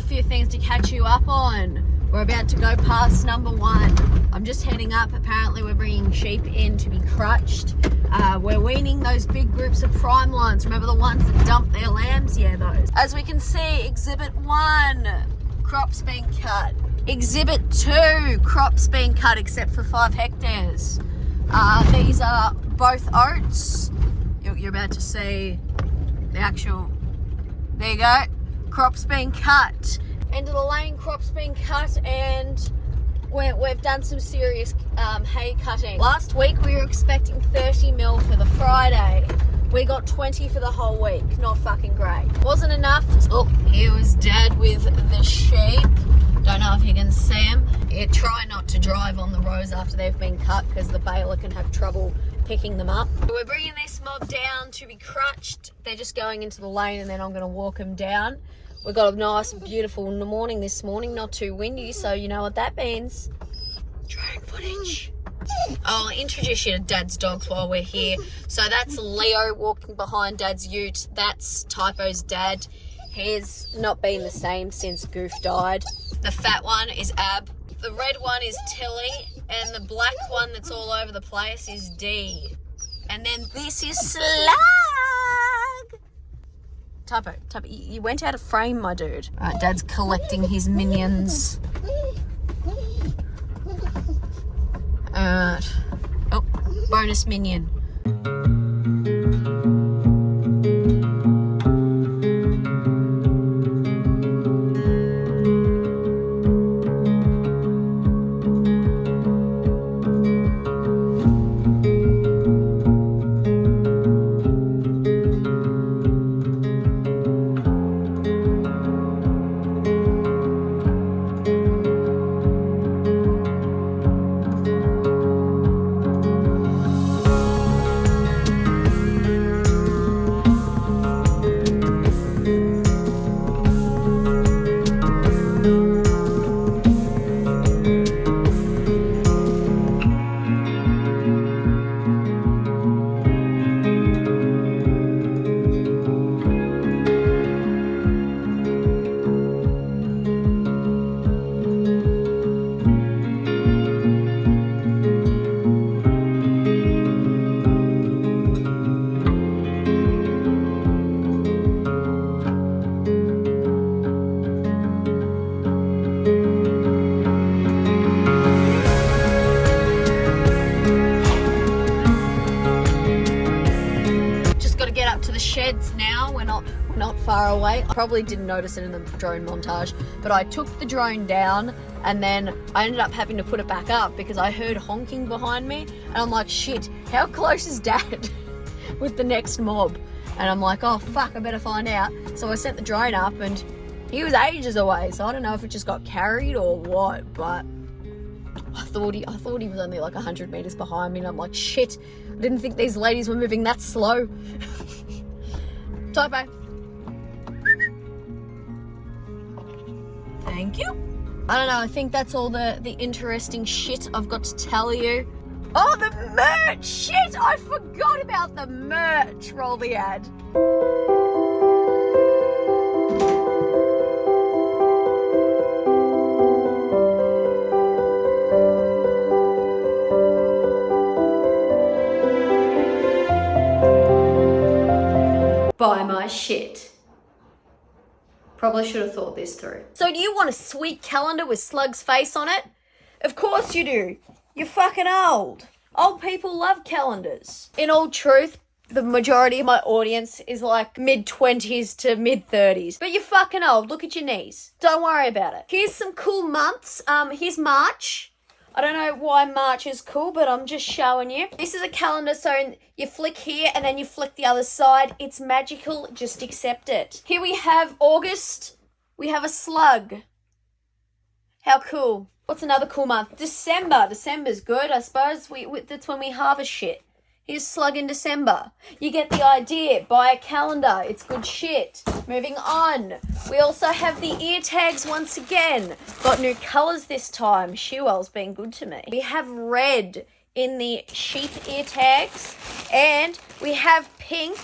few things to catch you up on. We're about to go past number 1. I'm just heading up. Apparently we're bringing sheep in to be crutched. We're weaning those big groups of Primelines. Remember the ones that dump their lambs? Yeah, those. As we can see, Exhibit 1, crops being cut. Exhibit 2, crops being cut except for 5 hectares. These are both oats. You're about to see the actual, there you go, crops being cut. End of the lane, crops being cut, and we've done some serious hay cutting. Last week we were expecting 30 mil for the Friday. We got 20 for the whole week. Not fucking great. Wasn't enough. Oh, here was Dad with the sheep. Don't know if you can see them. Yeah, try not to drive on the roads after they've been cut because the baler can have trouble picking them up. We're bringing this mob down to be crutched. They're just going into the lane and then I'm going to walk them down. We've got a nice, beautiful morning this morning, not too windy, so you know what that means. Drone footage. I'll introduce you to Dad's dogs while we're here. So that's Leo walking behind Dad's ute. That's Typo's dad. He's not been the same since Goof died. The fat one is Ab. The red one is Tilly. And the black one that's all over the place is D. And then this is Slug. Typo, you went out of frame, my dude. All right, Dad's collecting his minions. Oh, bonus minion. Sheds now. We're not far away. I probably didn't notice it in the drone montage, but I took the drone down and then I ended up having to put it back up because I heard honking behind me and I'm like, shit, how close is Dad with the next mob? And I'm like, oh fuck, I better find out. So I sent the drone up and he was ages away, so I don't know if it just got carried or what, but I thought he was only like 100 meters behind me and I'm like, shit, I didn't think these ladies were moving that slow. Typo. Thank you. I don't know, I think that's all the interesting shit I've got to tell you. Oh, the merch! Shit, I forgot about the merch. Roll the ad. Buy my shit. Probably should have thought this through. So do you want a sweet calendar with Slug's face on it? Of course you do. You're fucking old. Old people love calendars. In all truth, the majority of my audience is like mid-20s to mid-30s. But you're fucking old. Look at your knees. Don't worry about it. Here's some cool months. Here's March. I don't know why March is cool, but I'm just showing you. This is a calendar, so you flick here and then you flick the other side. It's magical, just accept it. Here we have August. We have a slug. How cool. What's another cool month? December. December's good, I suppose. That's when we harvest shit. Here's slug in December. You get the idea. Buy a calendar. It's good shit. Moving on. We also have the ear tags once again. Got new colours this time. Shewell's been good to me. We have red in the sheep ear tags. And we have pink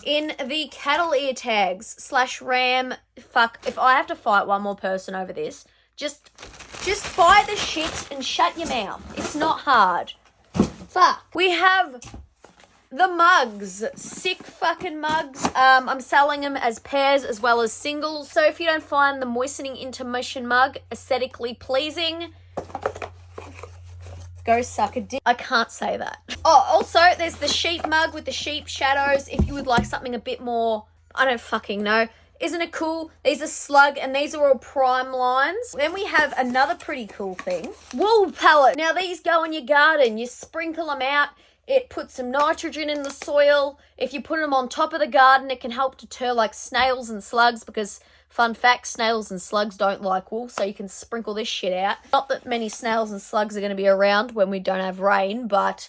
in the cattle ear tags / ram. Fuck, if I have to fight one more person over this, just buy the shit and shut your mouth. It's not hard. Fuck. We have the mugs. Sick fucking mugs. I'm selling them as pairs as well as singles. So if you don't find the moistening intermission mug aesthetically pleasing, go suck a dick. I can't say that. Oh, also, there's the sheep mug with the sheep shadows. If you would like something a bit more, I don't fucking know. Isn't it cool? These are slug and these are all prime lines. Then we have another pretty cool thing. Wool pellet. Now these go in your garden. You sprinkle them out. It puts some nitrogen in the soil. If you put them on top of the garden, it can help deter like snails and slugs because, fun fact, snails and slugs don't like wool, so you can sprinkle this shit out. Not that many snails and slugs are going to be around when we don't have rain, but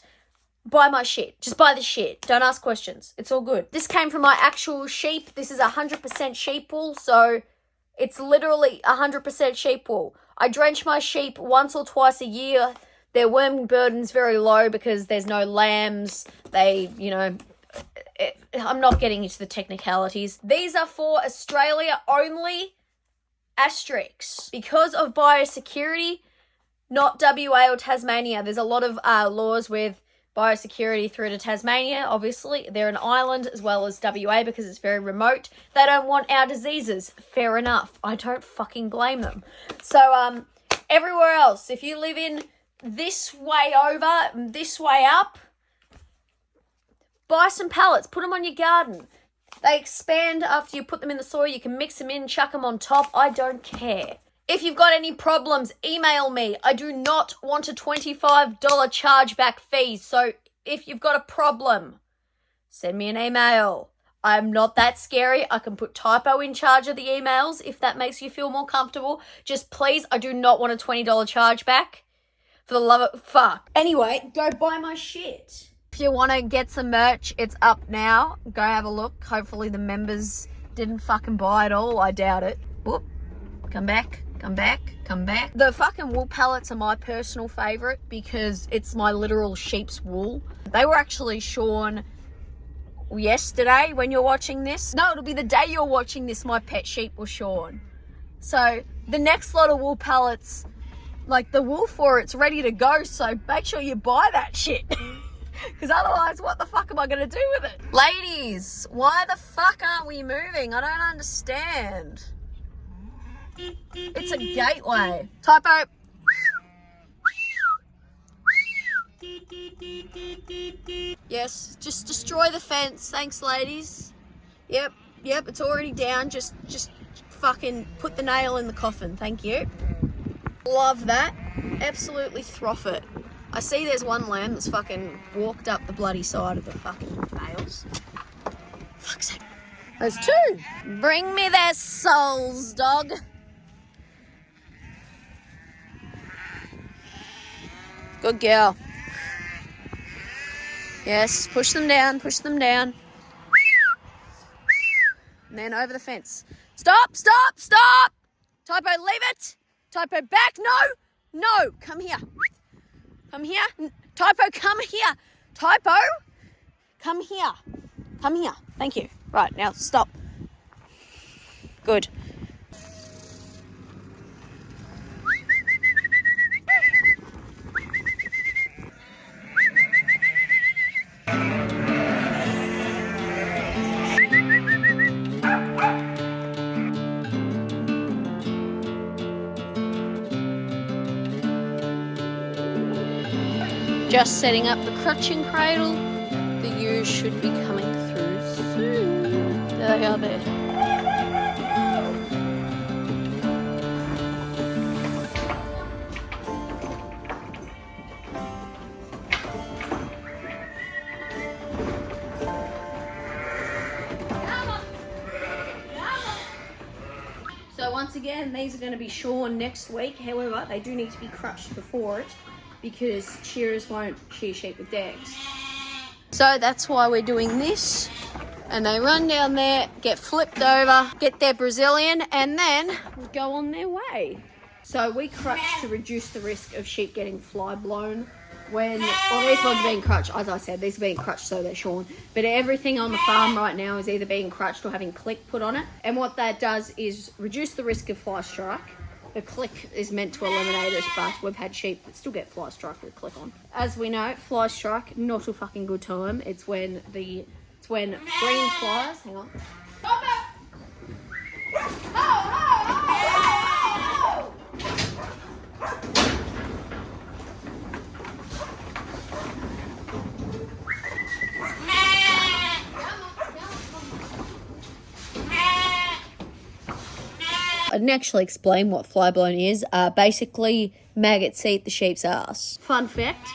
buy my shit. Just buy the shit. Don't ask questions. It's all good. This came from my actual sheep. This is 100% sheep wool, so it's literally 100% sheep wool. I drench my sheep once or twice a year. Their worm burden's very low because there's no lambs. They, you know, I'm not getting into the technicalities. These are for Australia only, asterisks. Because of biosecurity, not WA or Tasmania. There's a lot of laws with biosecurity through to Tasmania. Obviously, they're an island as well as WA because it's very remote. They don't want our diseases. Fair enough. I don't fucking blame them. So, everywhere else, if you live in this way over, this way up, buy some pallets, put them on your garden. They expand after you put them in the soil. You can mix them in, chuck them on top. I don't care. If you've got any problems, email me. I do not want a $25 chargeback fee. So if you've got a problem, send me an email. I'm not that scary. I can put Typo in charge of the emails if that makes you feel more comfortable. Just please, I do not want a $20 chargeback. For the love of fuck. Anyway, go buy my shit. If you want to get some merch, it's up now. Go have a look. Hopefully the members didn't fucking buy it all. I doubt it. Whoop. Come back. Come back. Come back. The fucking wool pellets are my personal favourite because it's my literal sheep's wool. They were actually shorn yesterday when you're watching this. No, it'll be the day you're watching this. My pet sheep was shorn. So the next lot of wool pellets, like the wool for it's ready to go, so make sure you buy that shit. Because otherwise, what the fuck am I going to do with it? Ladies, why the fuck aren't we moving? I don't understand. It's a gateway. Typo. Yes, just destroy the fence. Thanks, ladies. Yep, it's already down. Just fucking put the nail in the coffin. Thank you. Love that. Absolutely throff it. I see there's one lamb that's fucking walked up the bloody side of the fucking bales. Fuck's sake. There's two. Bring me their souls, dog. Good girl. Yes, push them down, push them down. And then over the fence. Stop, stop, stop! Typo, leave it! Typo, back! No! Come here. Come here. Typo, come here. Typo, come here. Come here. Thank you. Right, now stop. Good. Just setting up the crutching cradle. The ewes should be coming through soon. There they are there. So once again, these are going to be shorn next week. However, they do need to be crutched before it, because shearers won't shear sheep with dags. So that's why we're doing this. And they run down there, get flipped over, get their Brazilian, and then go on their way. So we crutch to reduce the risk of sheep getting fly blown when, well, these ones are being crutched, as I said, these are being crutched so they're shorn. But everything on the farm right now is either being crutched or having click put on it. And what that does is reduce the risk of fly strike. The click is meant to eliminate it, but we've had sheep that still get fly strike with click on. As we know, fly strike, not a fucking good time. It's when green flies, hang on. Stop it! I didn't actually explain what fly blown is. Basically, maggots eat the sheep's ass. Fun fact,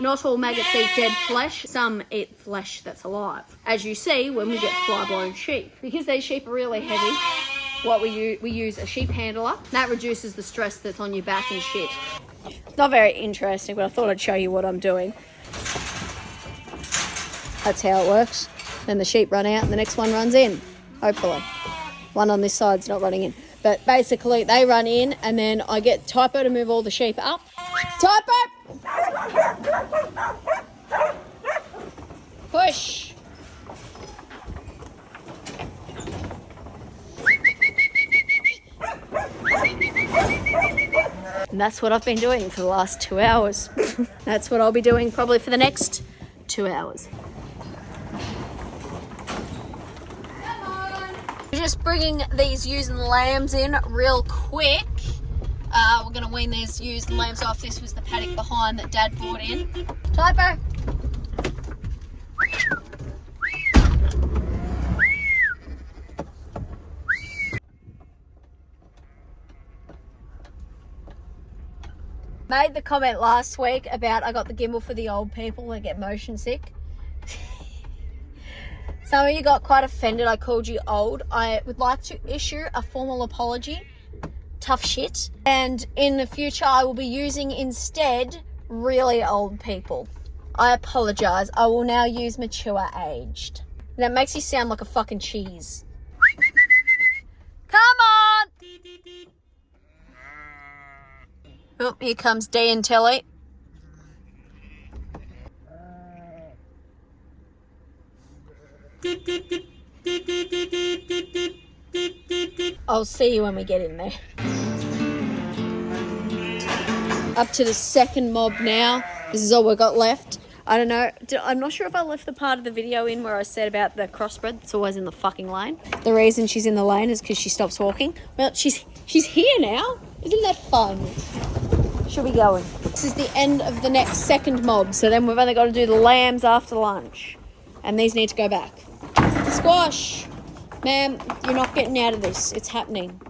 not all maggots eat dead flesh. Some eat flesh that's alive. As you see when we get fly blown sheep. Because these sheep are really heavy, what we use a sheep handler. That reduces the stress that's on your back and shit. It's not very interesting, but I thought I'd show you what I'm doing. That's how it works. Then the sheep run out and the next one runs in, hopefully. One on this side's not running in. But basically, they run in, and then I get Typo to move all the sheep up. Typo! Push! And that's what I've been doing for the last 2 hours. That's what I'll be doing probably for the next 2 hours. Just bringing these ewes and lambs in real quick. We're going to wean these ewes and lambs off. This was the paddock behind that Dad brought in. Typo! Made the comment last week about I got the gimbal for the old people that get motion sick. Some of you got quite offended I called you old. I would like to issue a formal apology. Tough shit. And in the future, I will be using instead really old people. I apologise. I will now use mature aged. That makes you sound like a fucking cheese. Come on! Oh, here comes Dee and Telly. I'll see you when we get in there. Up to the second mob now. This is all we've got left. I don't know. I'm not sure if I left the part of the video in where I said about the crossbred that's always in the fucking lane. The reason she's in the lane is because she stops walking. Well, she's here now. Isn't that fun? Should be going. This is the end of the next second mob. So then we've only got to do the lambs after lunch. And these need to go back. Squash! Ma'am, you're not getting out of this. It's happening.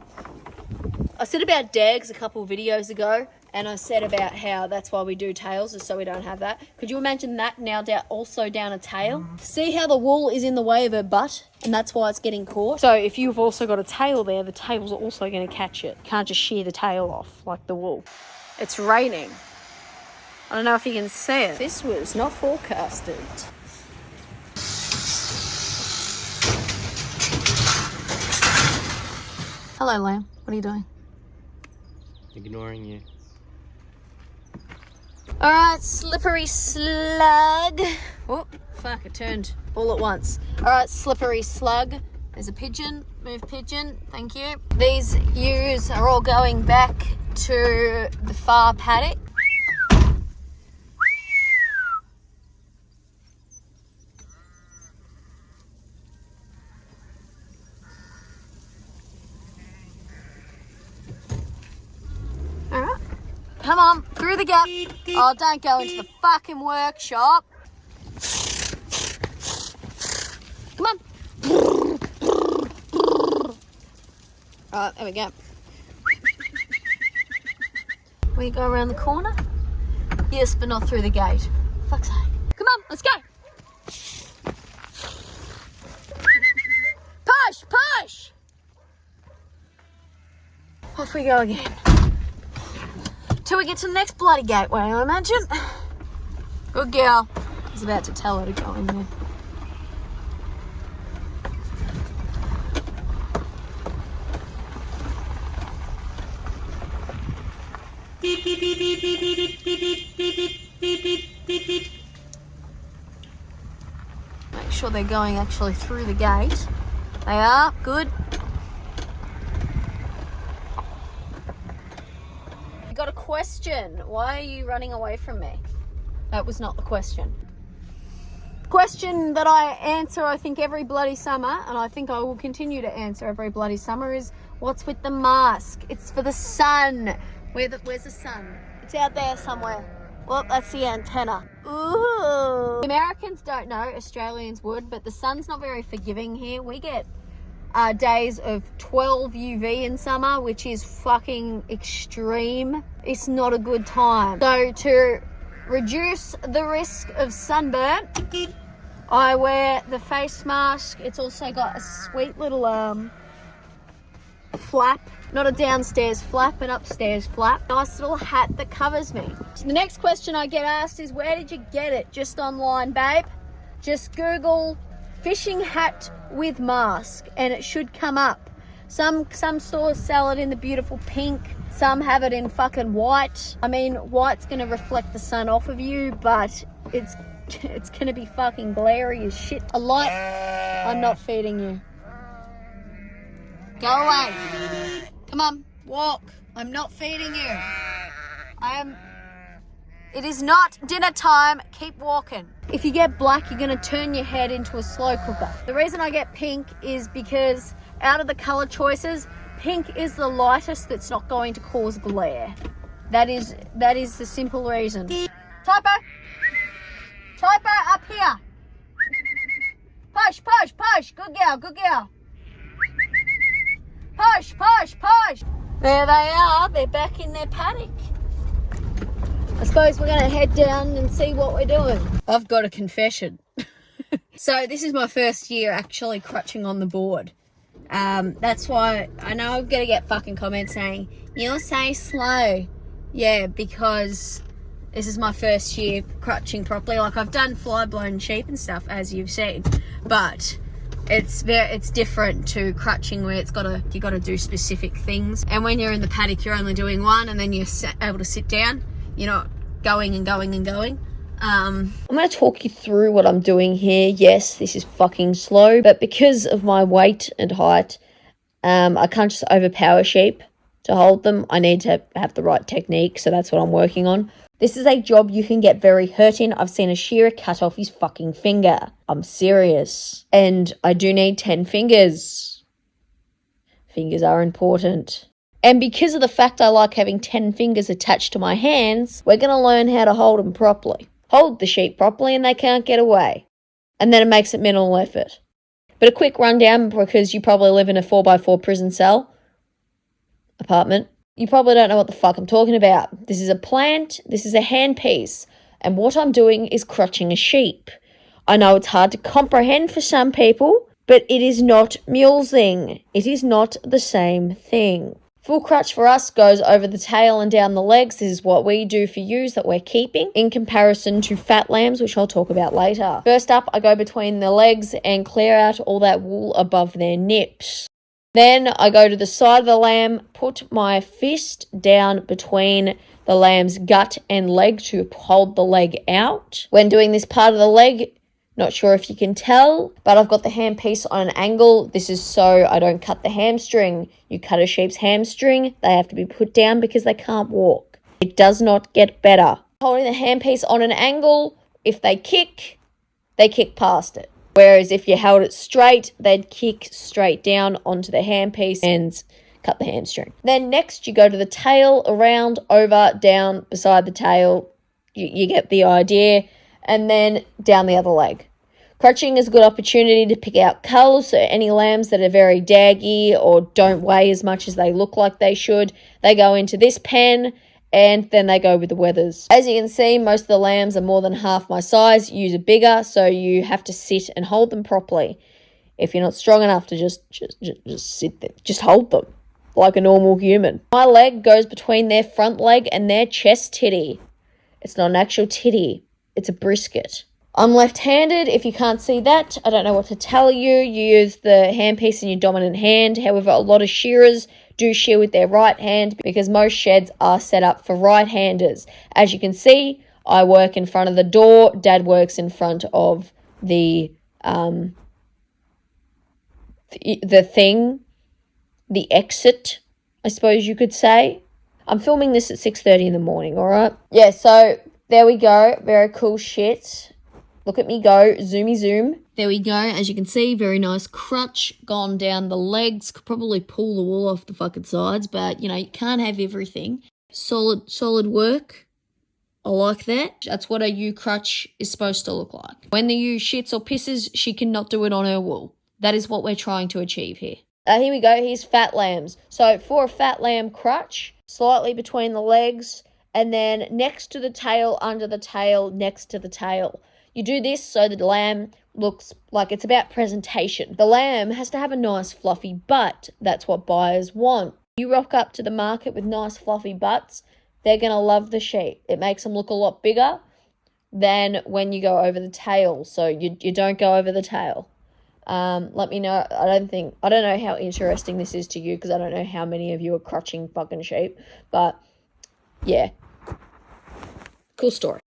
I said about dags a couple of videos ago, and I said about how that's why we do tails, is so we don't have that. Could you imagine that now also down a tail? See how the wool is in the way of her butt, and that's why it's getting caught? So if you've also got a tail there, the tail's also going to catch it. You can't just shear the tail off like the wool. It's raining. I don't know if you can see it. This was not forecasted. Hello, lamb. What are you doing? Ignoring you. Alright, slippery slug. Oh, fuck, it turned all at once. Alright, slippery slug. There's a pigeon. Move pigeon. Thank you. These ewes are all going back to the far paddock. Alright. Come on, through the gap. Oh, don't go into the fucking workshop. Come on. Alright, there we go. We go around the corner? Yes, but not through the gate. Fuck's sake. Come on, let's go. Push, push. Off we go again. Till we get to the next bloody gateway, I imagine. Good girl. I was about to tell her to go in there. Beep, beep, beep, beep, beep, beep, beep, beep, beep, beep, beep. Make sure they're going actually through the gate. They are. Good. I got a question. Why are you running away from me? That was not the question. Question that I answer, I think, every bloody summer, and I think I will continue to answer every bloody summer, is what's with the mask? It's for the sun. Where's the sun? It's out there somewhere. Well, that's the antenna. Ooh. Americans don't know, Australians would, but the sun's not very forgiving here. We get days of 12 UV in summer, which is fucking extreme. It's not a good time. So to reduce the risk of sunburn, I wear the face mask. It's also got a sweet little flap, not a downstairs flap, an upstairs flap. Nice little hat that covers me. So the next question I get asked is, where did you get it? Just online, babe. Just Google fishing hat with mask and it should come up. Some stores sell it in the beautiful pink. Some have it in fucking white. I mean, white's gonna reflect the sun off of you, but it's gonna be fucking glary as shit. A light. I'm not feeding you. Go away. Come on, walk. I'm not feeding you. It is not dinner time. Keep walking. If you get black, you're gonna turn your head into a slow cooker. The reason I get pink is because out of the color choices, pink is the lightest that's not going to cause glare. That is the simple reason. Typo! Typo, up here! Push, push, push! Good girl, good girl! Push, push, push! There they are. They're back in their paddock. I suppose we're going to head down and see what we're doing. I've got a confession. So this is my first year actually crutching on the board. That's why I know I'm going to get fucking comments saying, you're so slow. Yeah, because this is my first year crutching properly. Like, I've done fly-blown sheep and stuff, as you've seen. But it's different to crutching, where you got to do specific things. And when you're in the paddock, you're only doing one, and then you're able to sit down. You're not going and going and going. I'm going to talk you through what I'm doing here. Yes, this is fucking slow, but because of my weight and height, I can't just overpower sheep to hold them. I need to have the right technique, so that's what I'm working on. This is a job you can get very hurt in. I've seen a shearer cut off his fucking finger. I'm serious. And I do need 10 fingers. Fingers are important. And because of the fact I like having 10 fingers attached to my hands, we're going to learn how to hold them properly. Hold the sheep properly and they can't get away. And then it makes it minimal effort. But a quick rundown, because you probably live in a 4x4 prison cell apartment. You probably don't know what the fuck I'm talking about. This is a plant, this is a handpiece, and what I'm doing is crutching a sheep. I know it's hard to comprehend for some people, but it is not mulesing. It is not the same thing. Full crutch for us goes over the tail and down the legs. This is what we do for ewes that we're keeping in comparison to fat lambs, which I'll talk about later. First up, I go between the legs and clear out all that wool above their nips. Then I go to the side of the lamb, put my fist down between the lamb's gut and leg to hold the leg out. When doing this part of the leg, not sure if you can tell, but I've got the handpiece on an angle. This is so I don't cut the hamstring. You cut a sheep's hamstring, they have to be put down because they can't walk. It does not get better. Holding the handpiece on an angle, if they kick past it. Whereas if you held it straight, they'd kick straight down onto the handpiece and cut the hamstring. Then next you go to the tail, around, over, down, beside the tail. You get the idea. And then down the other leg. Crutching is a good opportunity to pick out culls, so any lambs that are very daggy or don't weigh as much as they look like they should, they go into this pen and then they go with the wethers. As you can see, most of the lambs are more than half my size. Ewes are bigger, so you have to sit and hold them properly. If you're not strong enough to just sit there, just hold them like a normal human. My leg goes between their front leg and their chest titty. It's not an actual titty. It's a brisket. I'm left-handed. If you can't see that, I don't know what to tell you. You use the handpiece in your dominant hand. However, a lot of shearers do shear with their right hand because most sheds are set up for right-handers. As you can see, I work in front of the door. Dad works in front of the exit, I suppose you could say. I'm filming this at 6:30 in the morning, all right? Yeah, so there we go. Very cool shit. Look at me go. Zoomy zoom. There we go. As you can see, very nice crutch gone down the legs. Could probably pull the wool off the fucking sides, but, you know, you can't have everything. Solid work. I like that. That's what a ewe crutch is supposed to look like. When the ewe shits or pisses, she cannot do it on her wool. That is what we're trying to achieve here. Here we go. Here's fat lambs. So for a fat lamb crutch, slightly between the legs, and then next to the tail, under the tail, next to the tail. You do this so the lamb looks like it's about presentation. The lamb has to have a nice fluffy butt. That's what buyers want. You rock up to the market with nice fluffy butts, they're going to love the sheep. It makes them look a lot bigger than when you go over the tail. So you don't go over the tail. Let me know. I don't know how interesting this is to you because I don't know how many of you are crutching fucking sheep. But yeah, cool story.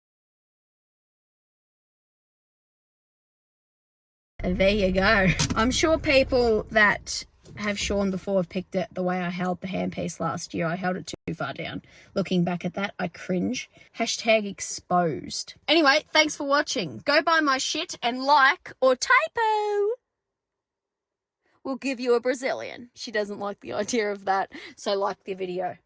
And there you go. I'm sure people that have shorn before have picked it the way I held the handpiece last year. I held it too far down. Looking back at that, I cringe. Hashtag exposed. Anyway, thanks for watching. Go buy my shit and like or Typo will give you a Brazilian. She doesn't like the idea of that, so like the video.